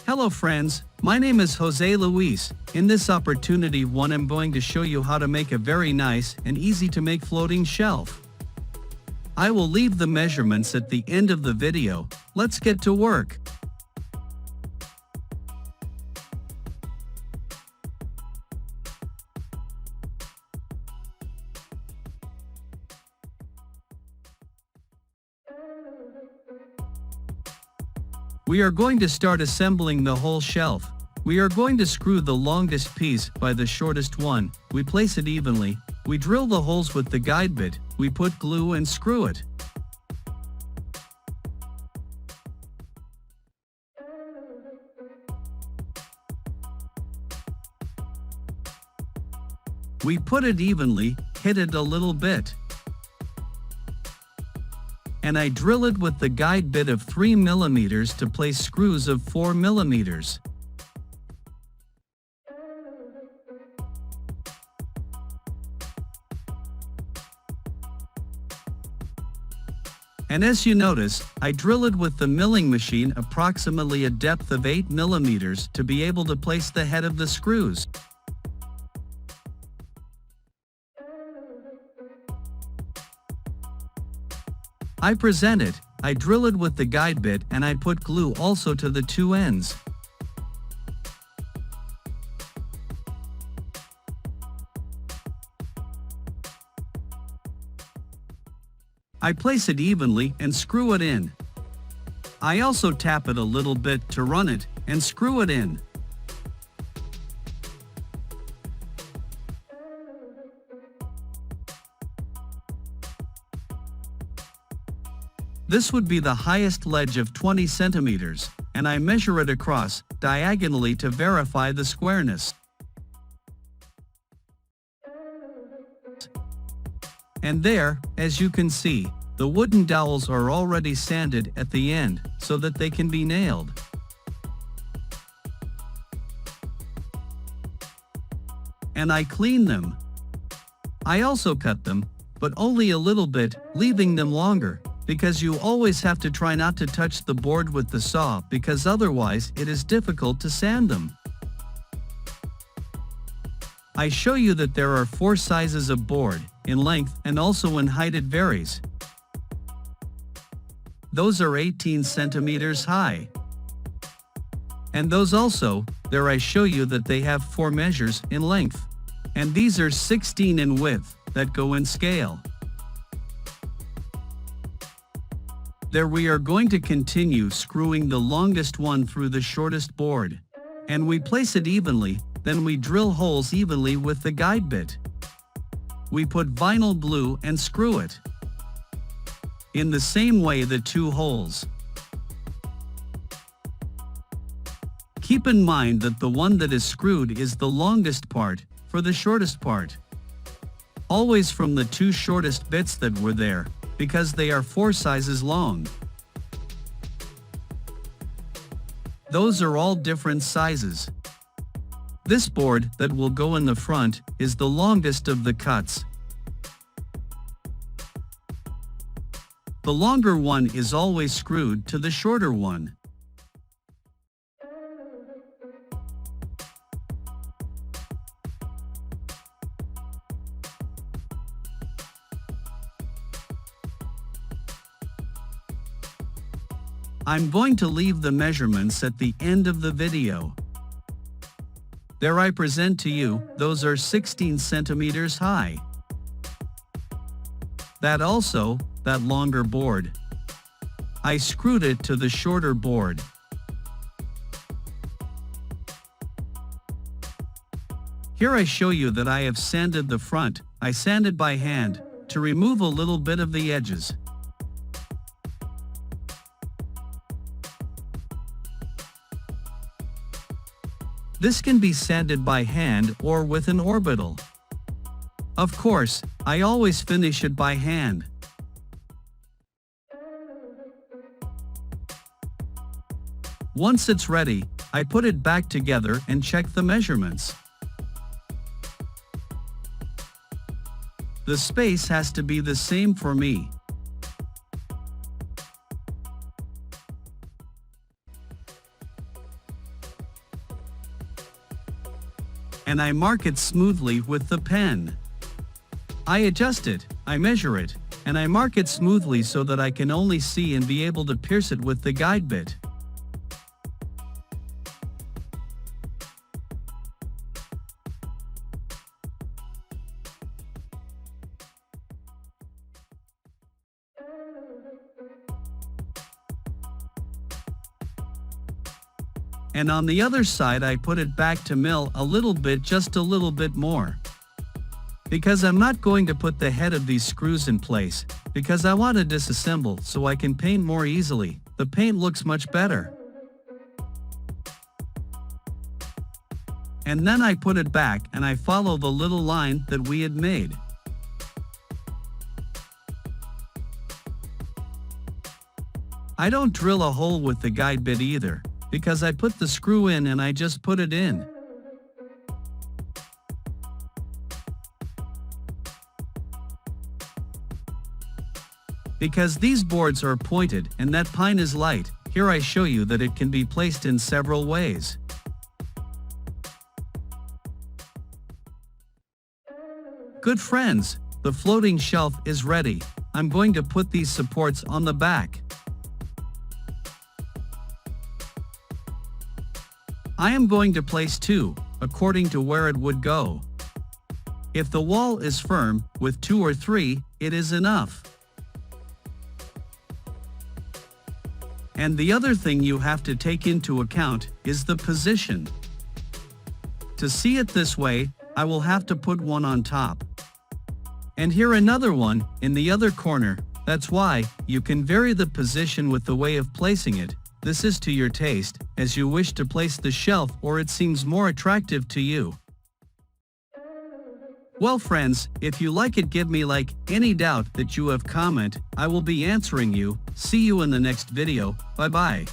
Hello friends, my name is Jose Luis. In this opportunity one I'm going to show you how to make a very nice and easy to make floating shelf. I will leave the measurements at the end of the video. Let's get to work. We are going to start assembling the whole shelf. We are going to screw the longest piece by the shortest one. We place it evenly. We drill the holes with the guide bit. We put glue and screw it. We put it evenly, hit it a little bit. And I drill it with the guide bit of 3 mm to place screws of 4 mm. And as you notice, I drill it with the milling machine approximately a depth of 8 mm to be able to place the head of the screws. I present it, I drill it with the guide bit and I put glue also to the two ends. I place it evenly and screw it in. I also tap it a little bit to run it and screw it in. This would be the highest ledge of 20 centimeters, and I measure it across, diagonally to verify the squareness. And there, as you can see, the wooden dowels are already sanded at the end, so that they can be nailed. And I clean them. I also cut them, but only a little bit, leaving them longer. Because you always have to try not to touch the board with the saw because otherwise it is difficult to sand them. I show you that there are 4 sizes of board, in length and also in height it varies. Those are 18 centimeters high. And those also, there I show you that they have 4 measures in length. And these are 16 in width, that go in scale. There we are going to continue screwing the longest one through the shortest board. And we place it evenly, then we drill holes evenly with the guide bit. We put vinyl glue and screw it. In the same way the 2 holes. Keep in mind that the one that is screwed is the longest part, for the shortest part. Always from the 2 shortest bits that were there. Because they are 4 sizes long. Those are all different sizes. This board that will go in the front is the longest of the cuts. The longer one is always screwed to the shorter one. I'm going to leave the measurements at the end of the video. There I present to you, those are 16 centimeters high. That also, that longer board. I screwed it to the shorter board. Here I show you that I have sanded the front. I sanded by hand, to remove a little bit of the edges. This can be sanded by hand or with an orbital. Of course, I always finish it by hand. Once it's ready, I put it back together and check the measurements. The space has to be the same for me. And I mark it smoothly with the pen. I adjust it, I measure it, and I mark it smoothly so that I can only see and be able to pierce it with the guide bit. And on the other side I put it back to mill a little bit, just a little bit more. Because I'm not going to put the head of these screws in place, because I want to disassemble so I can paint more easily. The paint looks much better. And then I put it back and I follow the little line that we had made. I don't drill a hole with the guide bit either, because I put the screw in and I just put it in. Because these boards are pointed and that pine is light, here I show you that it can be placed in several ways. Good friends, the floating shelf is ready. I'm going to put these supports on the back. I am going to place two, according to where it would go. If the wall is firm, with 2 or 3, it is enough. And the other thing you have to take into account is the position. To see it this way, I will have to put one on top. And here another one, in the other corner. That's why, you can vary the position with the way of placing it. This is to your taste, as you wish to place the shelf or it seems more attractive to you. Well friends, if you like it, give me like. Any doubt that you have, comment, I will be answering you. See you in the next video. Bye bye.